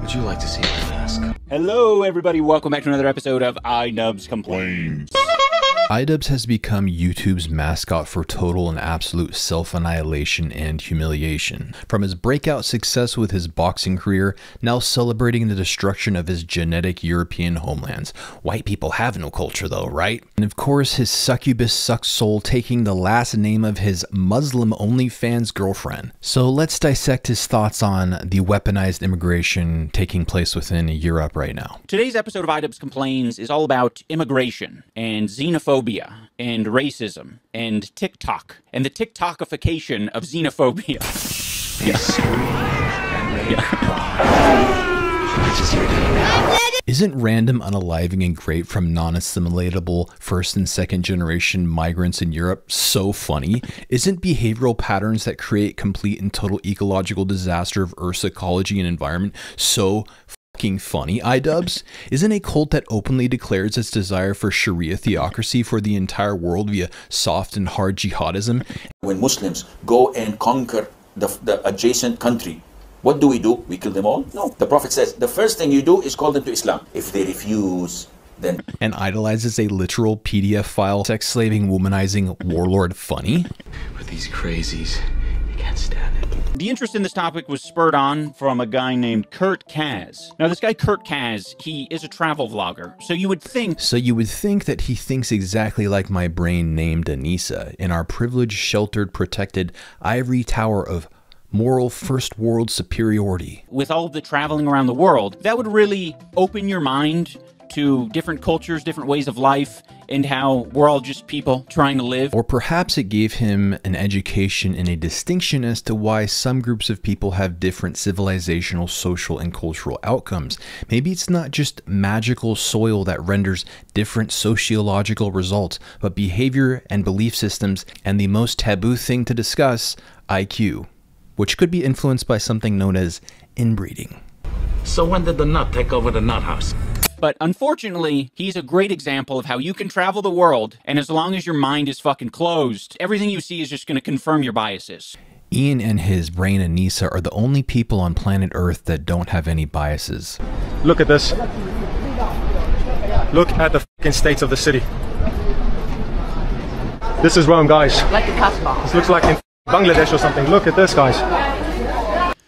Would you like to see my mask? Hello, everybody. Welcome back to another episode of Idubbbz Complains. Idubbbz has become YouTube's mascot for total and absolute self-annihilation and humiliation. From his breakout success with his boxing career, now celebrating the destruction of his genetic European homelands. White people have no culture though, right? And of course, his succubus sucks soul taking the last name of his Muslim OnlyFans girlfriend. So let's dissect his thoughts on the weaponized immigration taking place within Europe right now. Today's episode of Idubbbz Complains is all about immigration and xenophobia and racism and TikTok and the TikTokification of xenophobia. Yes. Isn't random unaliving and great from non-assimilatable first and second generation migrants in Europe so funny? Isn't behavioral patterns that create complete and total ecological disaster of Earth's ecology and environment so fucking funny, Idubbbz? Isn't a cult that openly declares its desire for Sharia theocracy for the entire world via soft and hard jihadism? When Muslims go and conquer the adjacent country, what do? We kill them all? No. The Prophet says, the first thing you do is call them to Islam. If they refuse, then... And idolizes a literal PDF file, sex-slaving, womanizing warlord funny? With these crazies, you can't stand it. The interest in this topic was spurred on from a guy named Kurt Kaz. Now, this guy Kurt Kaz, he is a travel vlogger, so you would think that he thinks exactly like my brain named Anisa, in our privileged, sheltered, protected ivory tower of moral first world superiority. With all of the traveling around the world, that would really open your mind to different cultures, different ways of life, and how we're all just people trying to live. Or perhaps it gave him an education and a distinction as to why some groups of people have different civilizational, social, and cultural outcomes. Maybe it's not just magical soil that renders different sociological results, but behavior and belief systems, and the most taboo thing to discuss, IQ, which could be influenced by something known as inbreeding. So when did the nut take over the nut house? But unfortunately, he's a great example of how you can travel the world, and as long as your mind is fucking closed, everything you see is just going to confirm your biases. Ian and his brain Anisa are the only people on planet Earth that don't have any biases. Look at this. Look at the fucking states of the city. This is Rome, guys. Like the Casbah. This looks like in Bangladesh or something. Look at this, guys.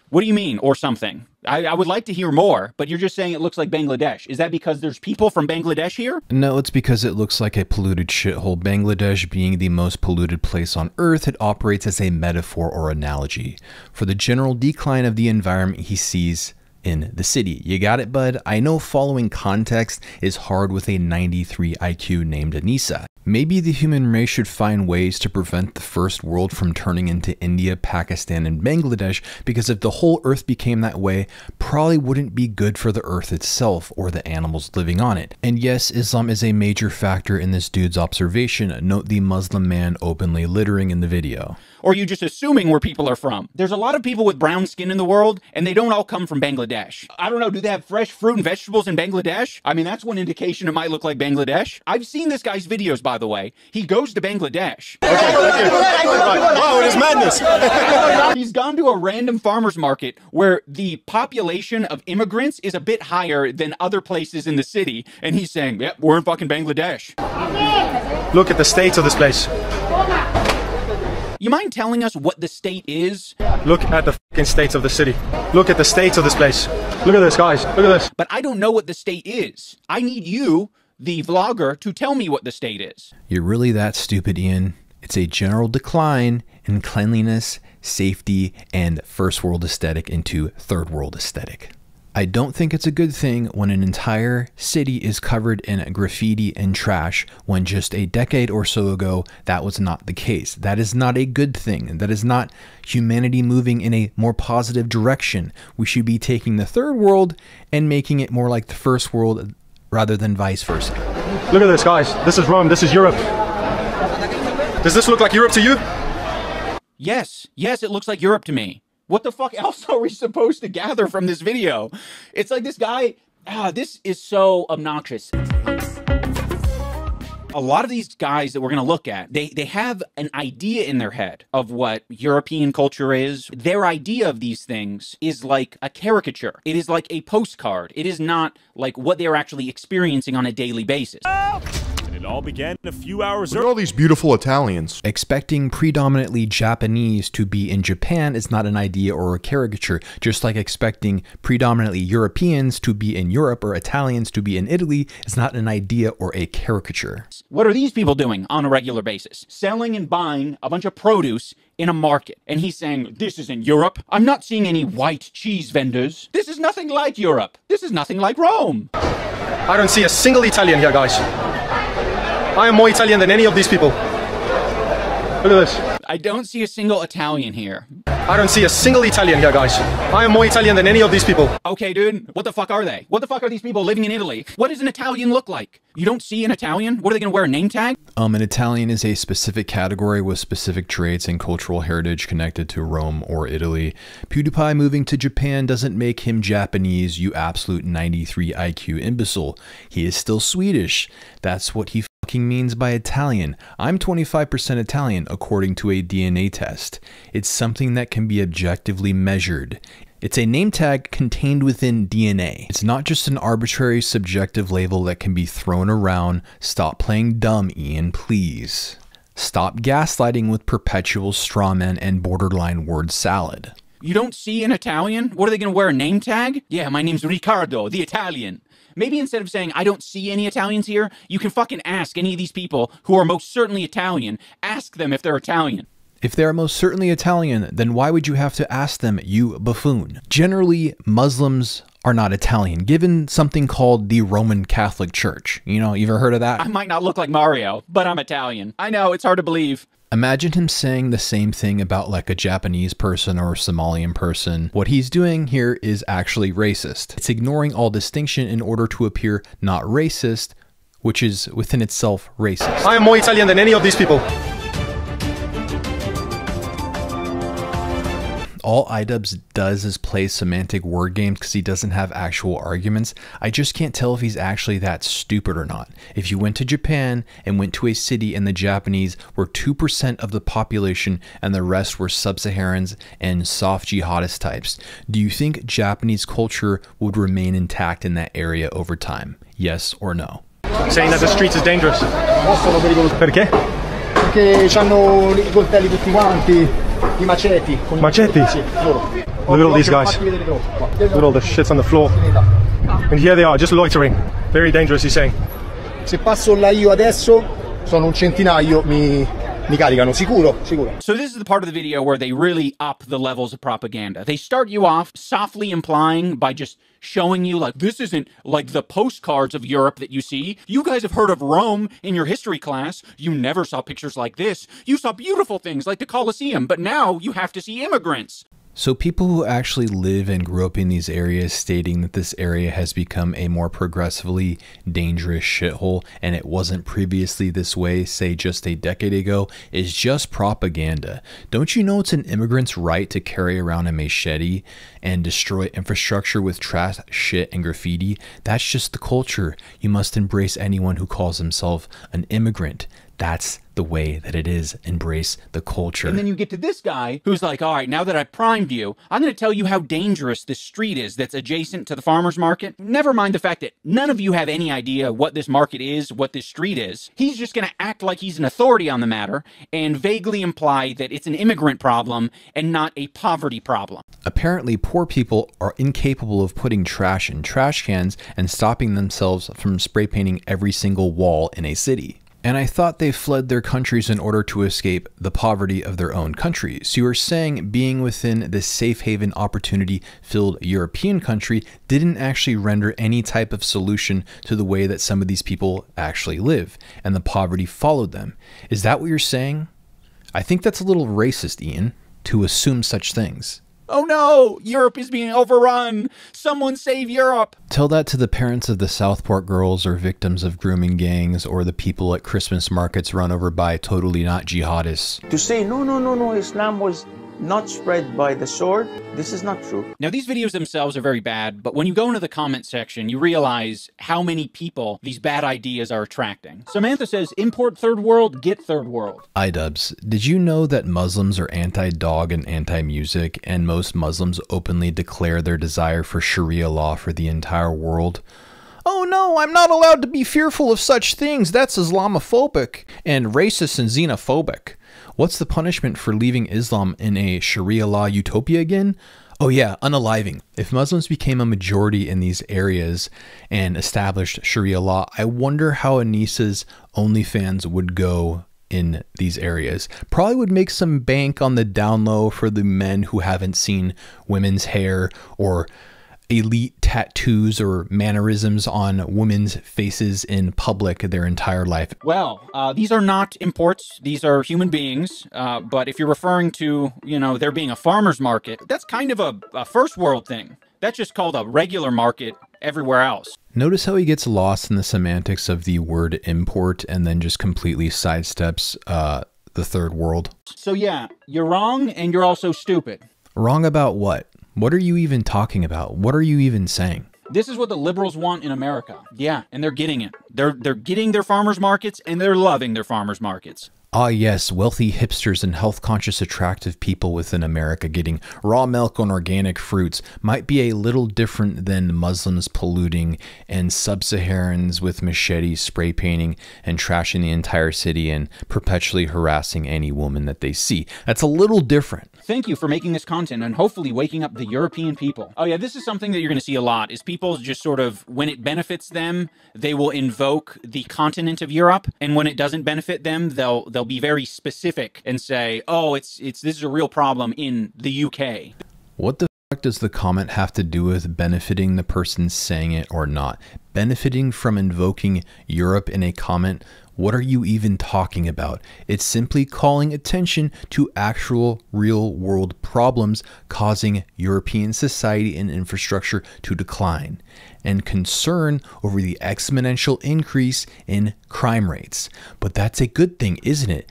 What do you mean, or something? I would like to hear more, but you're just saying it looks like Bangladesh. Is that because there's people from Bangladesh here? No, it's because it looks like a polluted shithole. Bangladesh being the most polluted place on Earth, it operates as a metaphor or analogy for the general decline of the environment he sees in the city. You got it, bud? I know following context is hard with a 93 IQ named Anisa. Maybe the human race should find ways to prevent the first world from turning into India, Pakistan, and Bangladesh, because if the whole earth became that way, probably wouldn't be good for the earth itself or the animals living on it. And yes, Islam is a major factor in this dude's observation. Note the Muslim man openly littering in the video. Or are you just assuming where people are from? There's a lot of people with brown skin in the world, and they don't all come from Bangladesh. I don't know, do they have fresh fruit and vegetables in Bangladesh? I mean, that's one indication it might look like Bangladesh. I've seen this guy's videos, by the way. He goes to Bangladesh. Okay, thank you. Wow, it is madness. He's gone to a random farmer's market where the population of immigrants is a bit higher than other places in the city, and he's saying, yep, we're in fucking Bangladesh. Look at the states of this place. You mind telling us what the state is? Look at the fucking states of the city. Look at the states of this place. Look at this, guys. Look at this. But I don't know what the state is. I need you, the vlogger, to tell me what the state is. You're really that stupid, Ian? It's a general decline in cleanliness, safety, and first world aesthetic into third world aesthetic. I don't think it's a good thing when an entire city is covered in graffiti and trash, when just a decade or so ago, that was not the case. That is not a good thing. That is not humanity moving in a more positive direction. We should be taking the third world and making it more like the first world rather than vice versa. Look at this, guys. This is Rome. This is Europe. Does this look like Europe to you? Yes. Yes, it looks like Europe to me. What the fuck else are we supposed to gather from this video? It's like this guy, this is so obnoxious. A lot of these guys that we're going to look at, they have an idea in their head of what European culture is. Their idea of these things is like a caricature. It is like a postcard. It is not like what they're actually experiencing on a daily basis. It all began a few hours Look at all these beautiful Italians. Expecting predominantly Japanese to be in Japan is not an idea or a caricature, just like expecting predominantly Europeans to be in Europe or Italians to be in Italy is not an idea or a caricature. What are these people doing on a regular basis? Selling and buying a bunch of produce in a market. And he's saying, this isn't Europe. I'm not seeing any white cheese vendors. This is nothing like Europe. This is nothing like Rome. I don't see a single Italian here, guys. I am more Italian than any of these people. Look at this. I don't see a single Italian here. I don't see a single Italian here, guys. I am more Italian than any of these people. Okay, dude, what the fuck are they? What the fuck are these people living in Italy? What does an Italian look like? You don't see an Italian? What are they gonna wear, a name tag? An Italian is a specific category with specific traits and cultural heritage connected to Rome or Italy. PewDiePie moving to Japan doesn't make him Japanese, you absolute 93 IQ imbecile. He is still Swedish. That's what he fucking means by Italian. I'm 25% Italian according to a DNA test. It's something that can be objectively measured. It's a name tag contained within DNA. It's not just an arbitrary subjective label that can be thrown around. Stop playing dumb, Ian, please. Stop gaslighting with perpetual strawmen and borderline word salad. You don't see an Italian? What are they gonna wear, a name tag? Yeah, my name's Riccardo, the Italian. Maybe instead of saying, I don't see any Italians here, you can fucking ask any of these people who are most certainly Italian. Ask them if they're Italian. If they're most certainly Italian, then why would you have to ask them, you buffoon? Generally, Muslims are not Italian, given something called the Roman Catholic Church. You know, you ever heard of that? I might not look like Mario, but I'm Italian. I know, it's hard to believe. Imagine him saying the same thing about like a Japanese person or a Somalian person. What he's doing here is actually racist. It's ignoring all distinction in order to appear not racist, which is within itself racist. I am more Italian than any of these people. All Idubbbz does is play semantic word games because he doesn't have actual arguments. I just can't tell if he's actually that stupid or not. If you went to Japan and went to a city and the Japanese were 2% of the population and the rest were sub-Saharans and soft jihadist types, do you think Japanese culture would remain intact in that area over time? Yes or no? Saying that the streets is dangerous. Perché? Perché hanno I coltelli tutti quanti, I maceti. Maceti? Sì, loro. Look at all these guys. Look at all the shits on the floor. And here they are, just loitering. Very dangerous, he's saying. Se passo là io adesso, sono un centinaio, mi caricano, sicuro, sicuro. So this is the part of the video where they really up the levels of propaganda. They start you off softly implying by just showing you like, this isn't like the postcards of Europe that you see. You guys have heard of Rome in your history class. You never saw pictures like this. You saw beautiful things like the Colosseum, but now you have to see immigrants. So people who actually live and grew up in these areas stating that this area has become a more progressively dangerous shithole and it wasn't previously this way, say just a decade ago, is just propaganda. Don't you know it's an immigrant's right to carry around a machete and destroy infrastructure with trash, shit, and graffiti? That's just the culture. You must embrace anyone who calls himself an immigrant. That's the way that it is. Embrace the culture. And then you get to this guy who's like, all right, now that I've primed you, I'm going to tell you how dangerous this street is that's adjacent to the farmer's market. Never mind the fact that none of you have any idea what this market is, what this street is. He's just going to act like he's an authority on the matter and vaguely imply that it's an immigrant problem and not a poverty problem. Apparently, poor people are incapable of putting trash in trash cans and stopping themselves from spray painting every single wall in a city. And I thought they fled their countries in order to escape the poverty of their own country. So you're saying being within this safe haven opportunity-filled European country didn't actually render any type of solution to the way that some of these people actually live, and the poverty followed them. Is that what you're saying? I think that's a little racist, Ian, to assume such things. Oh no, Europe is being overrun. Someone save Europe. Tell that to the parents of the Southport girls or victims of grooming gangs or the people at Christmas markets run over by totally not jihadists. To say, no, Islam was not spread by the sword. This is not true. Now, these videos themselves are very bad, but when you go into the comment section, you realize how many people these bad ideas are attracting. Samantha says, import third world, get third world. Idubbbz, did you know that Muslims are anti-dog and anti-music, and most Muslims openly declare their desire for Sharia law for the entire world? Oh no, I'm not allowed to be fearful of such things. That's Islamophobic and racist and xenophobic. What's the punishment for leaving Islam in a Sharia law utopia again? Oh yeah, unaliving. If Muslims became a majority in these areas and established Sharia law, I wonder how Anisa's OnlyFans would go in these areas. Probably would make some bank on the down low for the men who haven't seen women's hair or elite tattoos or mannerisms on women's faces in public their entire life. Well, these are not imports. These are human beings. But if you're referring to, you know, there being a farmer's market, that's kind of a first world thing. That's just called a regular market everywhere else. Notice how he gets lost in the semantics of the word import and then just completely sidesteps the third world. So yeah, you're wrong and you're also stupid. Wrong about what? What are you even talking about? What are you even saying? This is what the liberals want in America. Yeah, and they're getting it. They're getting their farmers markets and they're loving their farmers markets. Ah yes, wealthy hipsters and health-conscious attractive people within America getting raw milk on organic fruits might be a little different than Muslims polluting and sub-Saharans with machetes spray painting and trashing the entire city and perpetually harassing any woman that they see. That's a little different. Thank you for making this content and hopefully waking up the European people. Oh yeah, this is something that you're going to see a lot, is people just sort of, when it benefits them, they will invoke the continent of Europe, and when it doesn't benefit them, they'll be very specific and say, oh, this is a real problem in the UK. What the fuck does the comment have to do with benefiting the person saying it or not? Benefiting from invoking Europe in a comment? What are you even talking about? It's simply calling attention to actual real world problems causing European society and infrastructure to decline, and concern over the exponential increase in crime rates. But that's a good thing, isn't it?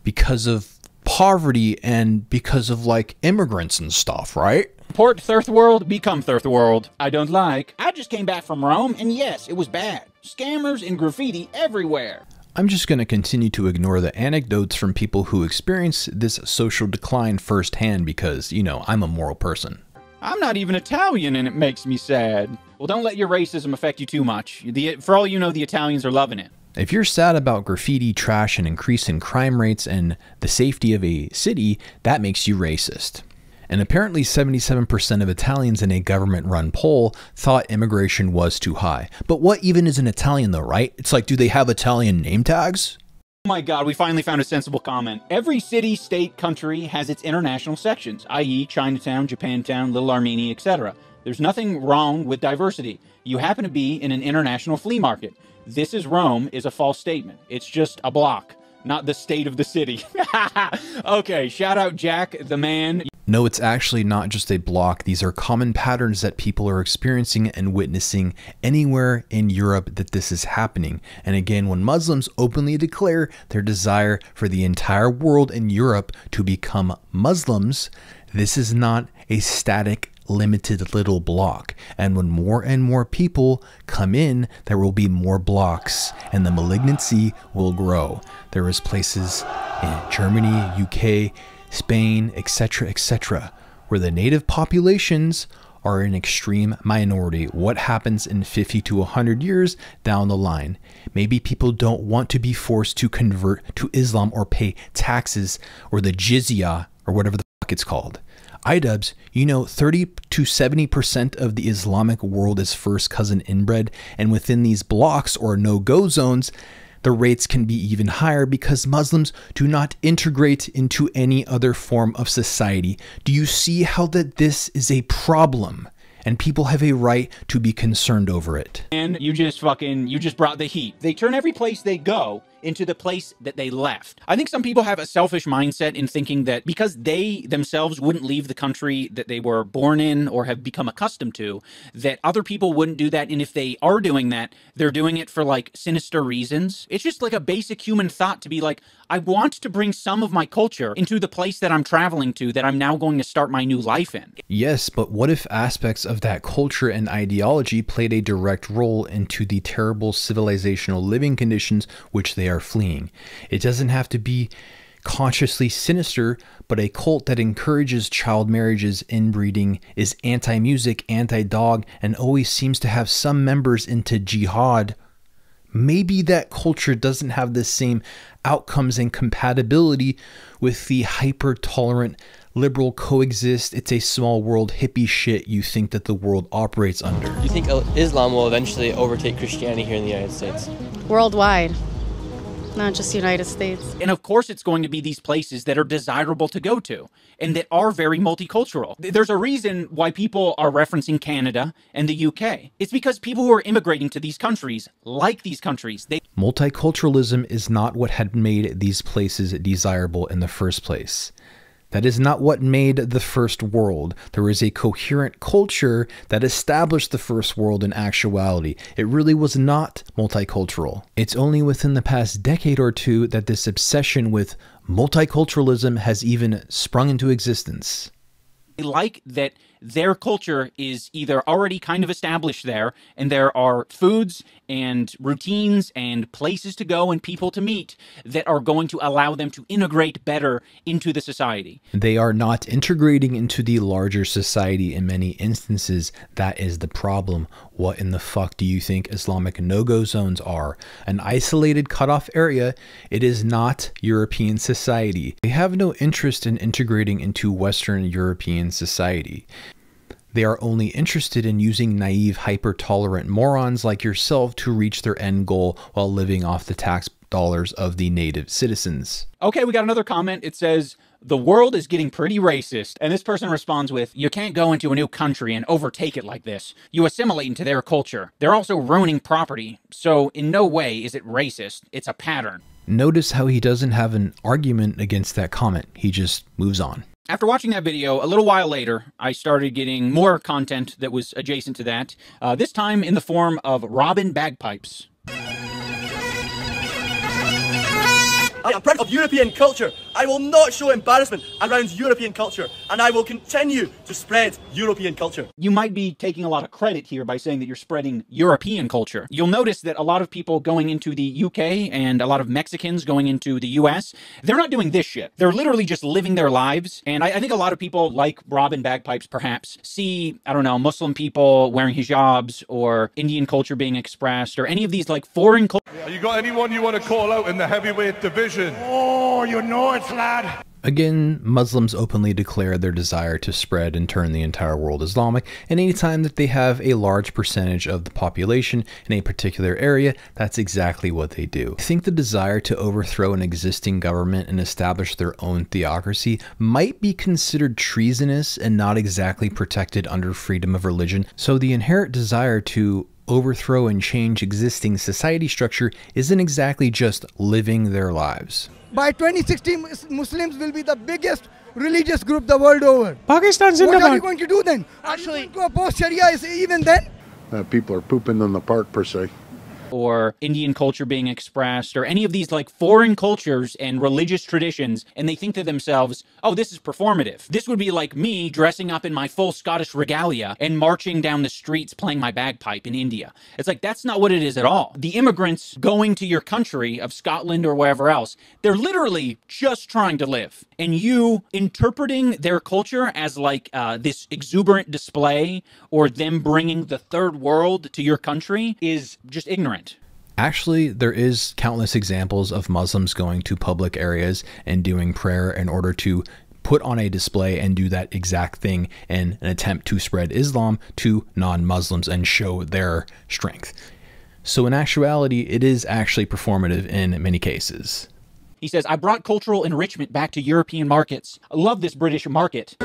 Because of poverty and because of like immigrants and stuff, right? Port third world, become third world. I don't like. I just came back from Rome and yes, it was bad. Scammers and graffiti everywhere. I'm just going to continue to ignore the anecdotes from people who experience this social decline firsthand because, you know, I'm a moral person. I'm not even Italian and it makes me sad. Well, don't let your racism affect you too much. For all you know, the Italians are loving it. If you're sad about graffiti, trash, and increase in crime rates and the safety of a city, that makes you racist. And apparently 77% of Italians in a government-run poll thought immigration was too high. But what even is an Italian though, right? It's like, do they have Italian name tags? Oh my god, we finally found a sensible comment. Every city, state, country has its international sections, i.e. Chinatown, Japantown, Little Armenia, etc. There's nothing wrong with diversity. You happen to be in an international flea market. This is Rome is a false statement. It's just a block, not the state of the city. Okay, shout out Jack, the man. No, it's actually not just a block. These are common patterns that people are experiencing and witnessing anywhere in Europe that this is happening. And again, when Muslims openly declare their desire for the entire world in Europe to become Muslims, this is not a static, limited little block. And when more and more people come in, there will be more blocks and the malignancy will grow. There is places in Germany, UK, Spain, etc., where the native populations are an extreme minority. What happens in 50 to 100 years down the line? Maybe people don't want to be forced to convert to Islam or pay taxes or the jizya or whatever the fuck it's called. Idubbbz, you know, 30 to 70% of the Islamic world is first cousin inbred, and within these blocks or no-go zones, the rates can be even higher because Muslims do not integrate into any other form of society. Do you see how that this is a problem? And people have a right to be concerned over it. And you just brought the heat. They turn every place they go into the place that they left. I think some people have a selfish mindset in thinking that because they themselves wouldn't leave the country that they were born in or have become accustomed to, that other people wouldn't do that. And if they are doing that, they're doing it for like sinister reasons. It's just like a basic human thought to be like, I want to bring some of my culture into the place that I'm traveling to, that I'm now going to start my new life in. Yes, but what if aspects of that culture and ideology played a direct role into the terrible civilizational living conditions which they are fleeing? It doesn't have to be consciously sinister, but a cult that encourages child marriages, inbreeding, is anti-music, anti-dog, and always seems to have some members into jihad. Maybe that culture doesn't have the same outcomes and compatibility with the hyper-tolerant liberal coexist, it's a small world hippie shit you think that the world operates under. Do you think Islam will eventually overtake Christianity here in the United States? Worldwide, not just United States. And of course it's going to be these places that are desirable to go to and that are very multicultural. There's a reason why people are referencing Canada and the UK. It's because people who are immigrating to these countries like these countries. Multiculturalism is not what had made these places desirable in the first place. That is not what made the first world. There is a coherent culture that established the first world in actuality. It really was not multicultural. It's only within the past decade or two that this obsession with multiculturalism has even sprung into existence. Like that their culture is either already kind of established there, and there are foods and routines and places to go and people to meet that are going to allow them to integrate better into the society. They are not integrating into the larger society in many instances. That is the problem. What in the fuck do you think Islamic no-go zones are? An isolated cutoff area. It is not European society. They have no interest in integrating into Western European society. They are only interested in using naive, hyper-tolerant morons like yourself to reach their end goal while living off the tax dollars of the native citizens. Okay, we got another comment. It says, the world is getting pretty racist. And this person responds with, you can't go into a new country and overtake it like this. You assimilate into their culture. They're also ruining property. So in no way is it racist. It's a pattern. Notice how he doesn't have an argument against that comment. He just moves on. After watching that video, a little while later, I started getting more content that was adjacent to that, this time in the form of Robin bagpipes. I am proud of European culture. I will not show embarrassment around European culture, and I will continue to spread European culture. You might be taking a lot of credit here by saying that you're spreading European culture. You'll notice that a lot of people going into the UK and a lot of Mexicans going into the US, they're not doing this shit. They're literally just living their lives. And I think a lot of people, like Robin bagpipes perhaps, see, I don't know, Muslim people wearing hijabs or Indian culture being expressed or any of these like foreign culture. You got anyone you want to call out in the heavyweight division? Oh, you know it's lad. Again, Muslims openly declare their desire to spread and turn the entire world Islamic, and anytime that they have a large percentage of the population in a particular area, that's exactly what they do. I think the desire to overthrow an existing government and establish their own theocracy might be considered treasonous and not exactly protected under freedom of religion, so the inherent desire to overthrow and change existing society structure isn't exactly just living their lives. By 2060, Muslims will be the biggest religious group the world over. Pakistan's What are you going to do then? Actually, go oppose Sharia even then? People are pooping in the park per se. Or Indian culture being expressed, or any of these like foreign cultures and religious traditions, and they think to themselves, oh, this is performative. This would be like me dressing up in my full Scottish regalia and marching down the streets playing my bagpipe in India. It's like, that's not what it is at all. The immigrants going to your country of Scotland or wherever else, they're literally just trying to live. And you interpreting their culture as like this exuberant display or them bringing the third world to your country is just ignorant. Actually, there is countless examples of Muslims going to public areas and doing prayer in order to put on a display and do that exact thing in an attempt to spread Islam to non-Muslims and show their strength. So in actuality, it is actually performative in many cases. He says, I brought cultural enrichment back to European markets. I love this British market.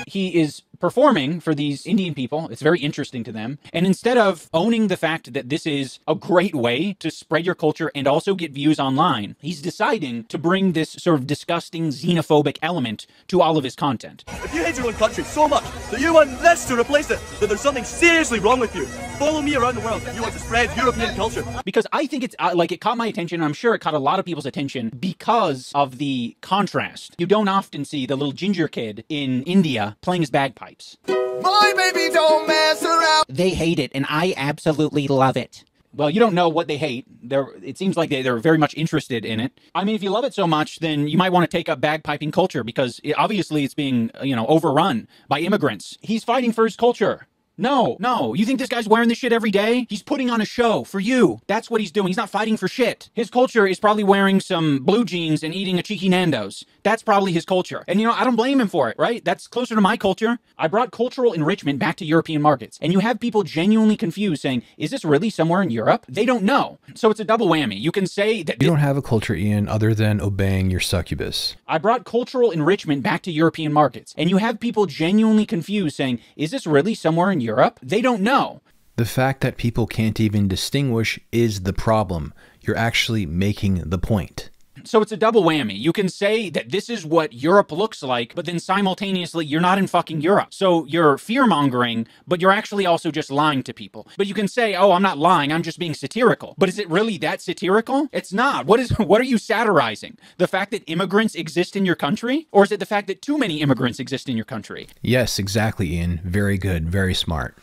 He is performing for these Indian people. It's very interesting to them. And instead of owning the fact that this is a great way to spread your culture and also get views online, he's deciding to bring this sort of disgusting xenophobic element to all of his content. If you hate your own country so much that you want this to replace it, that there's something seriously wrong with you, follow me around the world if you want to spread European culture. Because I think it's like it caught my attention, and I'm sure it caught a lot of people's attention because of the contrast. You don't often see the little ginger kid in India playing his bagpipes. My baby don't mess around. They hate it, and I absolutely love it. Well, you don't know what they hate. It seems like they're very much interested in it. I mean, if you love it so much, then you might want to take up bagpiping culture because obviously it's being, overrun by immigrants. He's fighting for his culture. No. You think this guy's wearing this shit every day? He's putting on a show for you. That's what he's doing. He's not fighting for shit. His culture is probably wearing some blue jeans and eating a cheeky Nando's. That's probably his culture. And I don't blame him for it, right? That's closer to my culture. I brought cultural enrichment back to European markets. And you have people genuinely confused saying, is this really somewhere in Europe? They don't know. So it's a double whammy. You can say that you don't have a culture, Ian, other than obeying your succubus. I brought cultural enrichment back to European markets. And you have people genuinely confused saying, is this really somewhere in Europe? They don't know. The fact that people can't even distinguish is the problem. You're actually making the point. So it's a double whammy. You can say that this is what Europe looks like, but then simultaneously you're not in fucking Europe. So you're fear-mongering, but you're actually also just lying to people. But you can say, oh, I'm not lying, I'm just being satirical. But is it really that satirical? It's not. What are you satirizing? The fact that immigrants exist in your country? Or is it the fact that too many immigrants exist in your country? Yes, exactly, Ian. Very good. Very smart.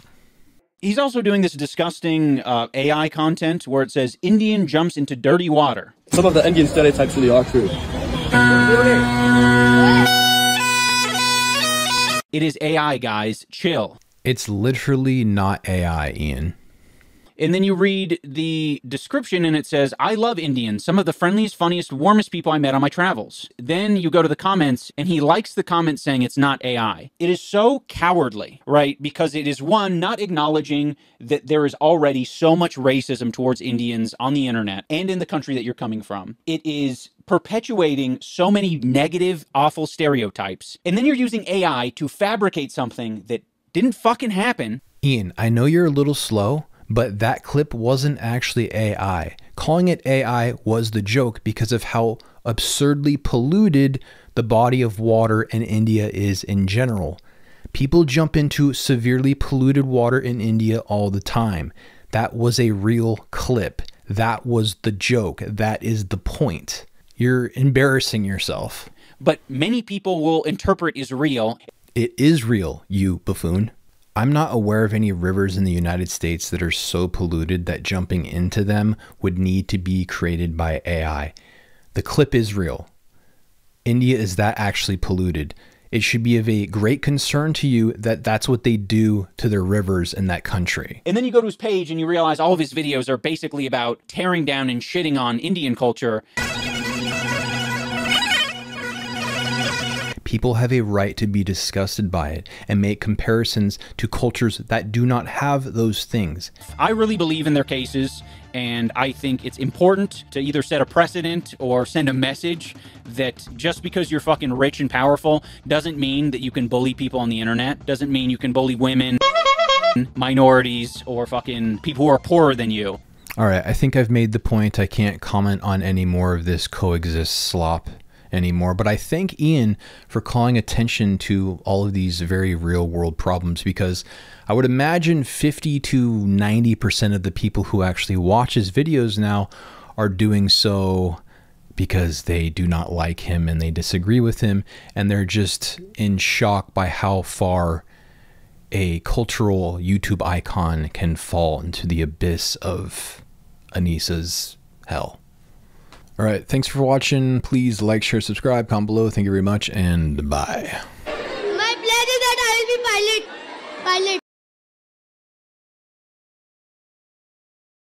He's also doing this disgusting AI content where it says Indian jumps into dirty water. Some of the Indian stereotypes really are true. It is AI, guys. Chill. It's literally not AI, Ian. And then you read the description and it says, I love Indians, some of the friendliest, funniest, warmest people I met on my travels. Then you go to the comments and he likes the comment saying it's not AI. It is so cowardly, right? Because it is one, not acknowledging that there is already so much racism towards Indians on the internet and in the country that you're coming from. It is perpetuating so many negative, awful stereotypes. And then you're using AI to fabricate something that didn't fucking happen. Ian, I know you're a little slow, but that clip wasn't actually AI. Calling it AI was the joke because of how absurdly polluted the body of water in India is in general. People jump into severely polluted water in India all the time. That was a real clip. That was the joke. That is the point. You're embarrassing yourself. But many people will interpret as real. It is real, you buffoon. I'm not aware of any rivers in the United States that are so polluted that jumping into them would need to be created by AI. The clip is real. India is that actually polluted. It should be of a great concern to you that that's what they do to their rivers in that country. And then you go to his page and you realize all of his videos are basically about tearing down and shitting on Indian culture. People have a right to be disgusted by it and make comparisons to cultures that do not have those things. I really believe in their cases, and I think it's important to either set a precedent or send a message that just because you're fucking rich and powerful doesn't mean that you can bully people on the internet, doesn't mean you can bully women, minorities, or fucking people who are poorer than you. All right, I think I've made the point. I can't comment on any more of this coexist slop anymore, but I thank Ian for calling attention to all of these very real world problems, because I would imagine 50 to 90% of the people who actually watch his videos now are doing so because they do not like him and they disagree with him, and they're just in shock by how far a cultural YouTube icon can fall into the abyss of Anisa's hell. All right, thanks for watching. Please like, share, subscribe, comment below. Thank you very much, and bye.